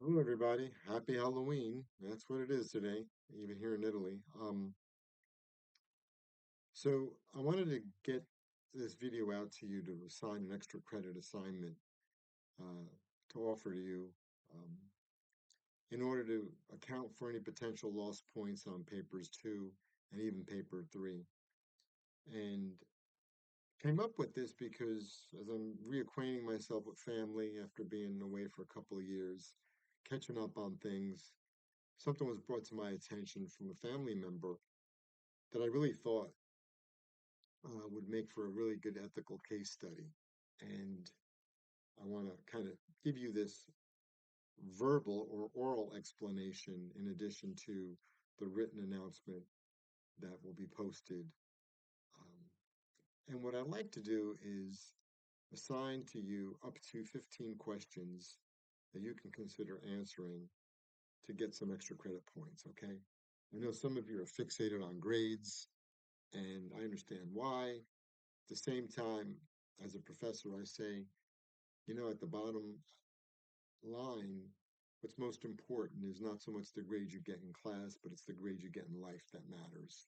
Hello, everybody. Happy Halloween. That's what it is today, even here in Italy. So I wanted to get this video out to you to assign an extra credit assignment uh, to offer to you um, in order to account for any potential lost points on papers two and even paper three. And came up with this because as I'm reacquainting myself with family after being away for a couple of years, catching up on things, something was brought to my attention from a family member that I really thought would make for a really good ethical case study. And I want to kind of give you this verbal or oral explanation in addition to the written announcement that will be posted. And what I'd like to do is assign to you up to 15 questions that you can consider answering to get some extra credit points, okay? I know some of you are fixated on grades, and I understand why. At the same time, as a professor, I say, at the bottom line, what's most important is not so much the grade you get in class, but it's the grade you get in life that matters.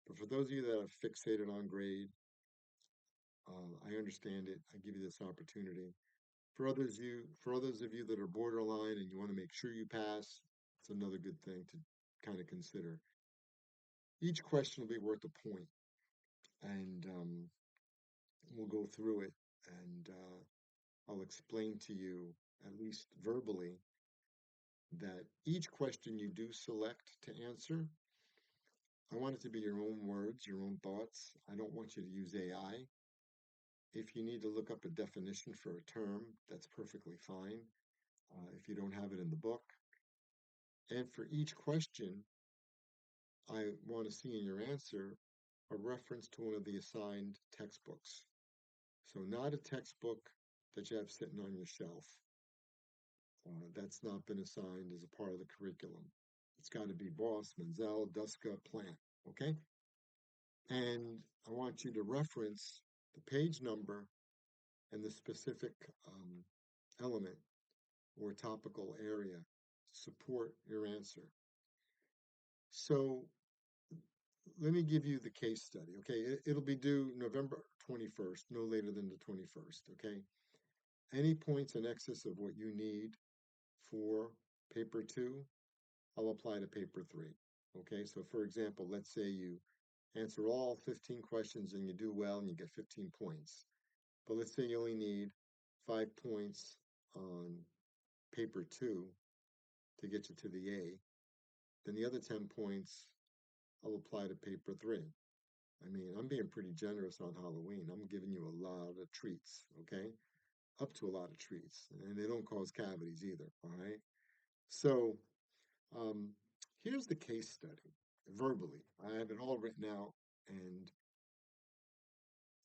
But for those of you that are fixated on grade, I understand it. I give you this opportunity. For others of you that are borderline and you want to make sure you pass, it's another good thing to kind of consider. Each question will be worth a point, and we'll go through it, and I'll explain to you, at least verbally, that each question you do select to answer, I want it to be your own words, your own thoughts. I don't want you to use AI. If you need to look up a definition for a term, that's perfectly fine. If you don't have it in the book. And for each question, I want to see in your answer a reference to one of the assigned textbooks. So, not a textbook that you have sitting on your shelf. That's not been assigned as a part of the curriculum. It's got to be Boss, Menzel, Duska, Plant. Okay? And I want you to reference the page number and the specific element or topical area to support your answer. So let me give you the case study. Okay, it'll be due November 21st, no later than the 21st. Okay, any points in excess of what you need for paper two, I'll apply to paper three. Okay, so for example, let's say you answer all 15 questions and you do well and you get 15 points. But let's say you only need 5 points on paper two to get you to the A. Then the other 10 points I'll apply to paper three. I mean, I'm being pretty generous on Halloween. I'm giving you a lot of treats, okay? Up to a lot of treats. And they don't cause cavities either, all right? So um, here's the case study verbally. I have it all written out. And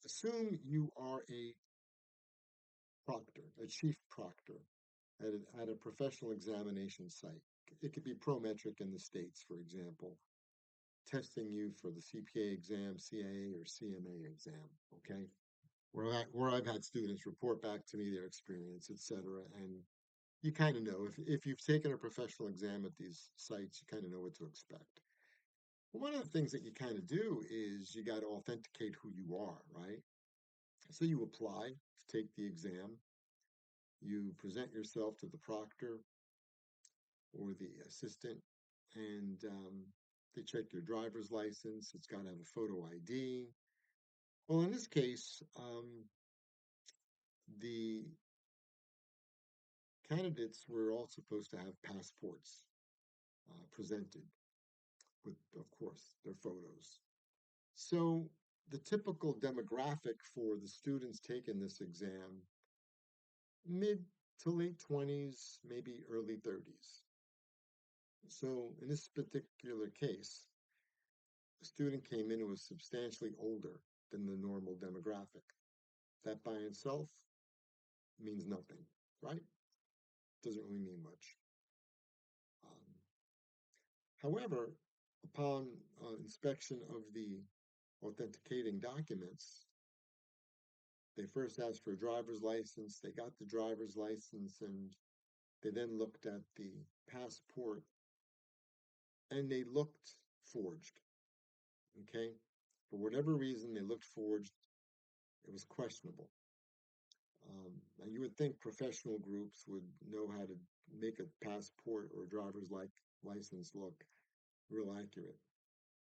assume you are a proctor, a chief proctor at a professional examination site. It could be Prometric in the States, for example, testing you for the CPA exam, CIA, or CMA exam, okay? Where I've had students report back to me their experience, etc. And you kind of know if you've taken a professional exam at these sites, you kind of know what to expect. Well, one of the things that you kind of do is you got to authenticate who you are, right? So you apply to take the exam, you present yourself to the proctor or the assistant, and they check your driver's license. It's got to have a photo ID. Well, in this case, the candidates were all supposed to have passports presented with, of course, their photos. So the typical demographic for the students taking this exam, mid to late 20s, maybe early 30s. So in this particular case, the student came in who was substantially older than the normal demographic. That by itself means nothing, right? Doesn't really mean much. Um, However, upon inspection of the authenticating documents, they first asked for a driver's license. They got the driver's license, and They then looked at the passport and they looked forged. Okay? For whatever reason, they looked forged. It was questionable. And you would think professional groups would know how to make a passport or a license look real accurate.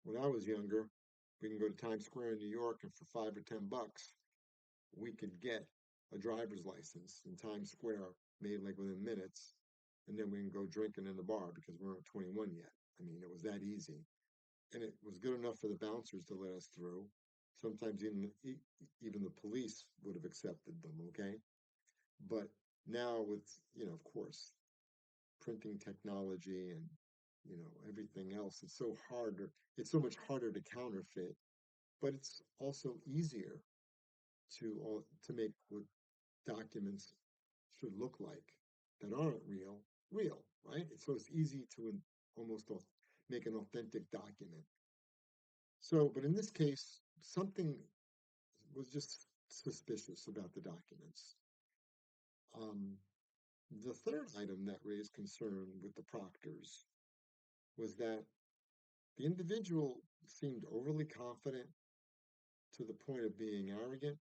When I was younger, we can go to Times Square in New York, and for $5 or $10, we could get a driver's license in Times Square made like within minutes, and then we can go drinking in the bar because we weren't 21 yet. I mean, it was that easy, and it was good enough for the bouncers to let us through. Sometimes even the police would have accepted them. Okay, but now with of course, printing technology and everything else, it's so much harder to counterfeit, but it's also easier to make what documents should look like that aren't real, right? So it's easy to almost make an authentic document. So, but in this case, something was just suspicious about the documents. Um, the third item that raised concern with the proctors was that the individual seemed overly confident to the point of being arrogant,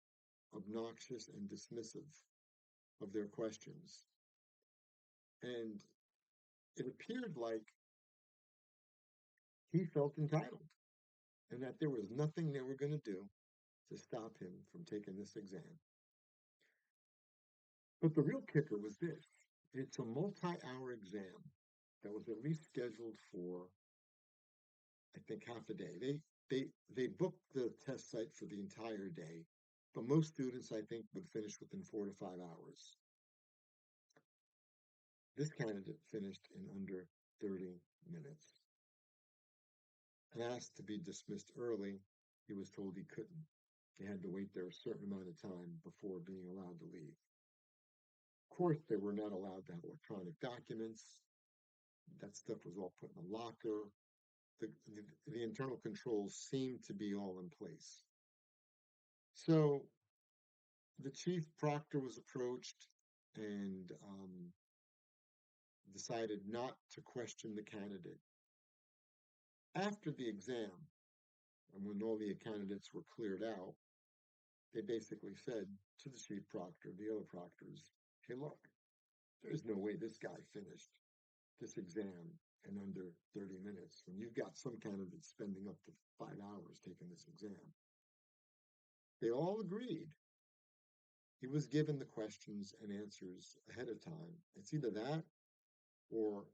obnoxious, and dismissive of their questions. And it appeared like he felt entitled and that there was nothing they were going to do to stop him from taking this exam. But the real kicker was this: it's a multi-hour exam that was at least scheduled for, I think, half a day. They booked the test site for the entire day, but most students, I think, would finish within 4 to 5 hours. This candidate finished in under 30 minutes. And asked to be dismissed early, he was told he couldn't. He had to wait there a certain amount of time before being allowed to leave. Of course, they were not allowed to have electronic documents. That stuff was all put in a locker. The internal controls seemed to be all in place. So the chief proctor was approached and decided not to question the candidate. After the exam, and when all the candidates were cleared out, they basically said to the chief proctor, the other proctors, hey, look, there's no way this guy finished this exam in under 30 minutes when you've got some candidates spending up to 5 hours taking this exam. They all agreed. He was given the questions and answers ahead of time. It's either that or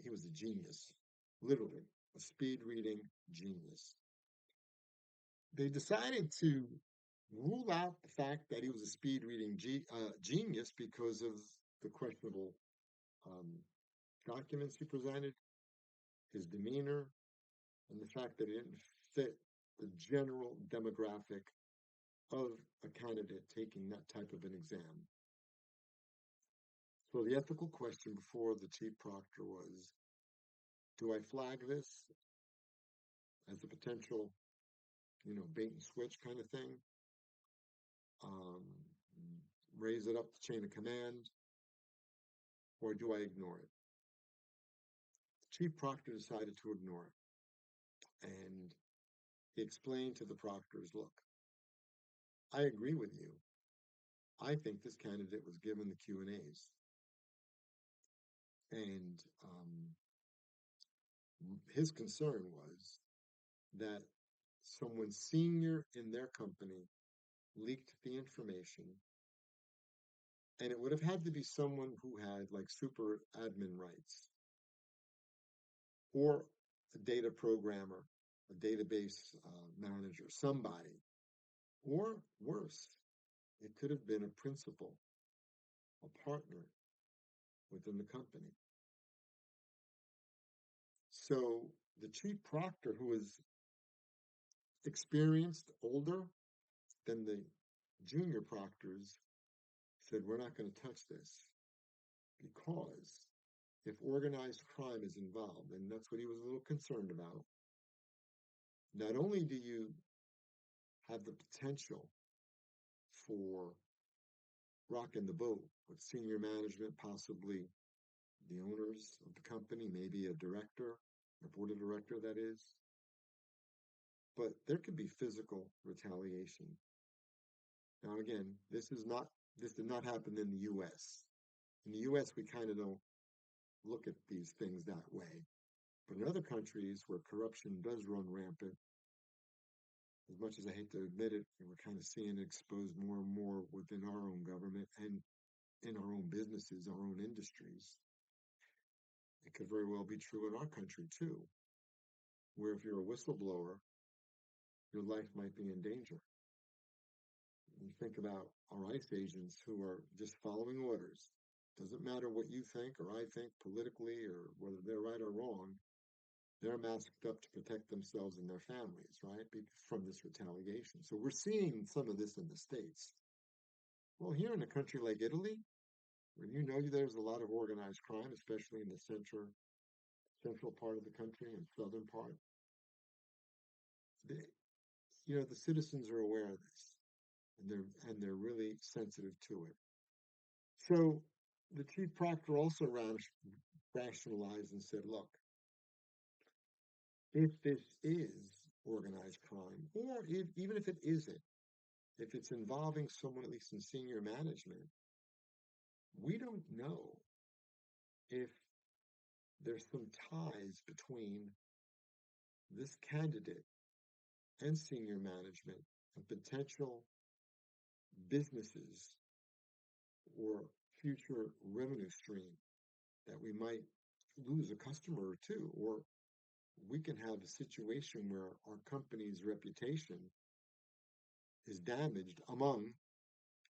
he was a genius, literally, a speed reading genius. They decided to rule out the fact that he was a speed reading genius because of the questionable documents he presented, his demeanor, and the fact that he didn't fit the general demographic of a candidate taking that type of an exam. So the ethical question before the chief proctor was, do I flag this as a potential, bait and switch kind of thing? Raise it up the chain of command, or do I ignore it? The chief proctor decided to ignore it, and he explained to the proctors, look, I agree with you. I think this candidate was given the Q&As. And his concern was that someone senior in their company leaked the information, and it would have had to be someone who had like super admin rights, or a data programmer, a database manager, somebody, or worse, it could have been a principal, a partner within the company. So the chief proctor, who was experienced, older than the junior proctors, said, we're not going to touch this because if organized crime is involved, and that's what he was a little concerned about, not only do you have the potential for rocking the boat with senior management, possibly the owners of the company, maybe a director, a board of director, that is. But there could be physical retaliation. Now, again, this did not happen in the U.S. In the U.S., we kind of don't look at these things that way. But in other countries where corruption does run rampant, as much as I hate to admit it, we're kind of seeing it exposed more and more within our own government and in our own businesses, our own industries. It could very well be true in our country too, where if you're a whistleblower, your life might be in danger. You think about our ICE agents who are just following orders. Doesn't matter what you think or I think politically or whether they're right or wrong, they're masked up to protect themselves and their families, right? From this retaliation. So we're seeing some of this in the States. Well, here in a country like Italy, where you know there's a lot of organized crime, especially in the central part of the country and southern part, they, the citizens are aware of this, and they're really sensitive to it. So the chief proctor also rationalized and said, look, if this is organized crime, or even if it isn't, if it's involving someone at least in senior management, we don't know if there's some ties between this candidate and senior management and potential businesses or future revenue stream that we might lose a customer or two, or we can have a situation where our company's reputation is damaged among,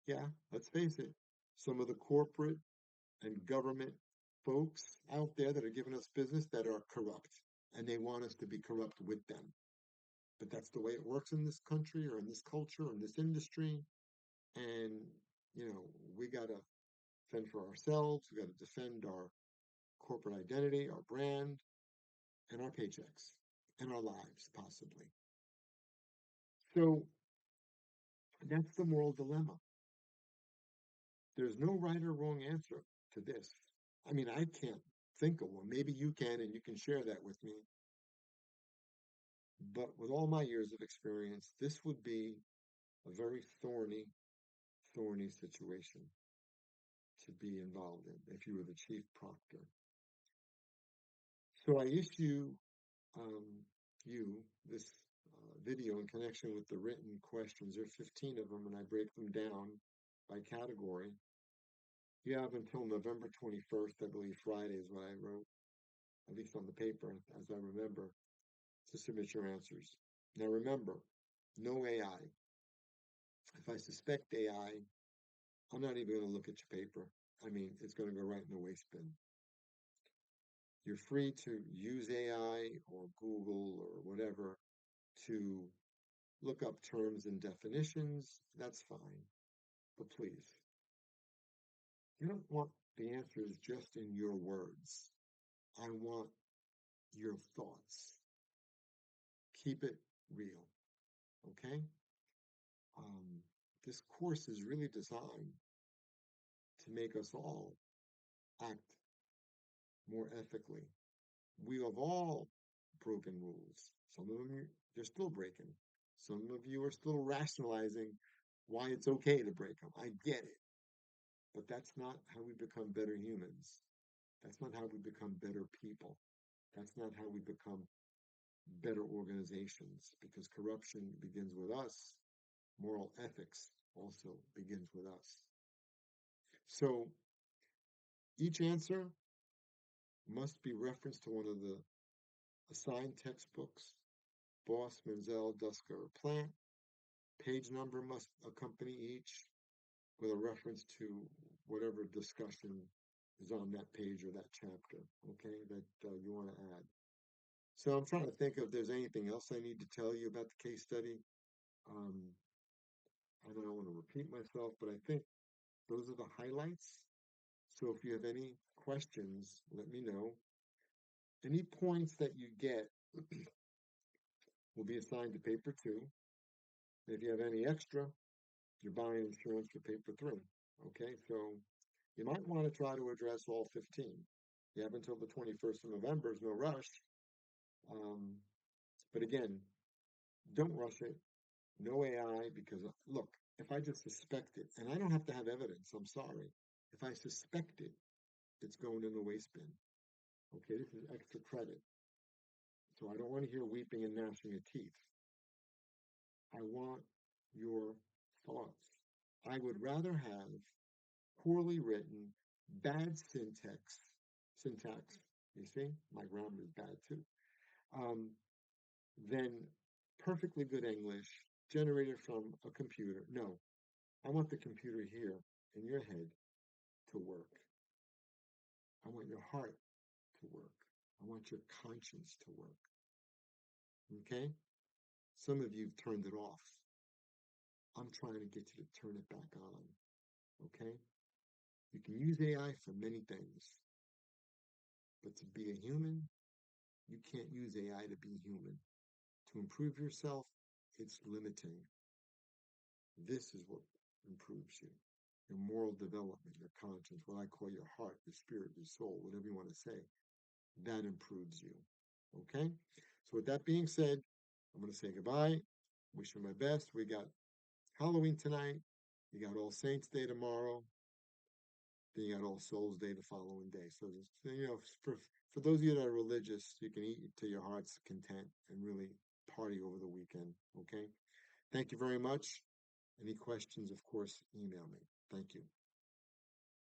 yeah, let's face it, some of the corporate and government folks out there that are giving us business that are corrupt, and they want us to be corrupt with them. But that's the way it works in this country or in this culture or in this industry. And, we got to fend for ourselves. We got to defend our corporate identity, our brand, and our paychecks and our lives, possibly. So that's the moral dilemma. There's no right or wrong answer to this. I mean, I can't think of one. Maybe you can, and you can share that with me. But with all my years of experience, this would be a very thorny situation to be involved in if you were the chief proctor. So I issue you this video in connection with the written questions. There are 15 of them, and I break them down by category. You have until November 21st, I believe Friday is what I wrote, at least on the paper, as I remember, to submit your answers. Now remember, no AI. If I suspect AI, I'm not even going to look at your paper. I mean, it's going to go right in the waste bin. You're free to use AI or Google or whatever to look up terms and definitions. That's fine. But please, you don't want the answers just in your words. I want your thoughts. Keep it real. Okay? This course is really designed to make us all act more ethically. We have all broken rules. Some of them you're still breaking. Some of you are still rationalizing why it's okay to break them. I get it. But that's not how we become better humans. That's not how we become better people. That's not how we become better organizations, because corruption begins with us. Moral ethics also begins with us. So each answer must be referenced to one of the assigned textbooks, Boss, Menzel, Dusker, or Plant. Page number must accompany each with a reference to whatever discussion is on that page or that chapter, okay, that you want to add. So I'm trying to think if there's anything else I need to tell you about the case study. I don't want to repeat myself, but I think those are the highlights. So if you have any questions, let me know. Any points that you get will be assigned to paper 2. And if you have any extra, you're buying insurance for paper 3. Okay, so you might want to try to address all 15. You have until the 21st of November, there's no rush. Um, but again, don't rush it. No AI, because look, if I just suspect it, and I don't have to have evidence, I'm sorry. If I suspect it, it's going in the waste bin. Okay, this is extra credit. So I don't want to hear weeping and gnashing of teeth. I want your thoughts. I would rather have poorly written, bad syntax, you see, my grammar is bad too, um, than perfectly good English generated from a computer. No, I want the computer here in your head to work. I want your heart to work. I want your conscience to work. Okay? Some of you have turned it off. I'm trying to get you to turn it back on. Okay? You can use AI for many things, but to be a human, you can't use AI to be human. To improve yourself, it's limiting. This is what improves you. Your moral development, your conscience, what I call your heart, your spirit, your soul, whatever you want to say, that improves you. Okay? So, with that being said, I'm going to say goodbye. Wish you my best. We got Halloween tonight. You got All Saints Day tomorrow. Then you got All Souls Day the following day. So, for those of you that are religious, you can eat to your heart's content and really party over the weekend. Okay? Thank you very much. Any questions, of course, email me. Thank you.